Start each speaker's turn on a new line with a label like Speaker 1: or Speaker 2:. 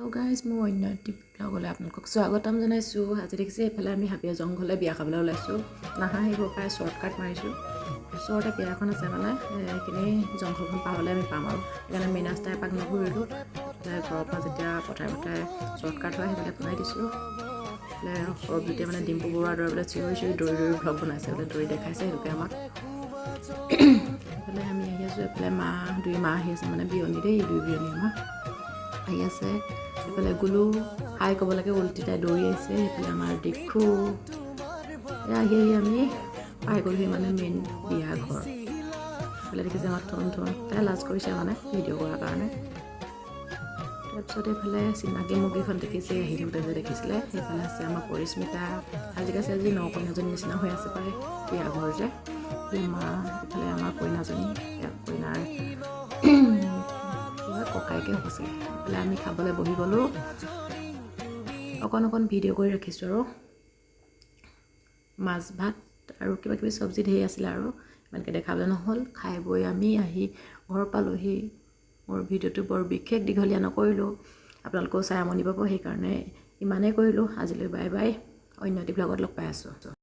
Speaker 1: Hello' guys মোৰ অন্য এটি ব্লগলৈ আপোনালোকক স্বাগতম জনাইছোঁ। আজি দেখিছে এইফালে আমি হাবিয়া জংঘলে বিয়া খাবলৈ ওলাইছোঁ। নাহাঁহিব পাৰে, শ্বৰ্টকাট মাৰিছোঁ। ওচৰতে বিয়া এখন আছে মানে সেইখিনি জংঘলখন পাৰ হ'লে আমি পাম আৰু সেইকাৰণে মেইন ৰাস্তাই এপাক নুঘূৰিলোঁ। ঘৰৰ পৰা যেতিয়া পথাৰে পথাৰে শ্বৰ্টকাট হয় সেইফালে শুনাই দিছোঁ। সৰবজ্যোতিয়ে মানে ডিম্পু বৰুৱাৰ দৰে বোলে চিঞৰি দৌৰি ভ্লগ বনাইছে, বোলে দৌৰি দেখাইছে সেইটোকে আমাক। এইফালে আমি আহি আছোঁ, এইফালে দুই মা আহি আছে মানে বিয়নী দেই, দুই বিয়নী আমাৰ আহি আছে। এইফালে গুলু হাই ক'ব লাগে উল্টি তাই দৌৰি আহিছে। সেইফালে আমাৰ দেখো আহি আমি পাই গ'লোহি মানে মেইন বিয়া ঘৰ। এইফালে দেখিছে আমাৰ থন তাই লাজ কৰিছে মানে ভিডিঅ' কৰাৰ কাৰণে। তাৰপিছত এইফালে চিনাকি মুগীখন দেখিছে, আহি থাকোঁতে যে দেখিছিলে। সেইফালে আছে আমাৰ পৰিস্মিতা, আজিকালি আজি নকইনাজনী নিচিনা হৈ আছে পাৰে বিয়া ঘৰ যে। মা এইফালে আমাৰ কইনাজনী, কইনাৰ ককাইকে হৈছে। এইফালে আমি খাবলৈ বহি গ'লোঁ। অকণ ভিডিঅ' কৰি ৰাখিছোঁ আৰু মাছ ভাত আৰু কিবাকিবি চব্জি ধেৰ আছিলে আৰু ইমানকৈ দেখাবলৈ নহ'ল। খাই বৈ আমি আহি ঘৰ পালোহি। মোৰ ভিডিঅ'টো বৰ বিশেষ দীঘলীয়া নকৰিলোঁ, আপোনালোকেও চাই আমনি পাব, সেইকাৰণে ইমানেই কৰিলোঁ। আজিলৈ বাই বাই, অন্য এটি ব্লগত লগ পাই আছোঁ।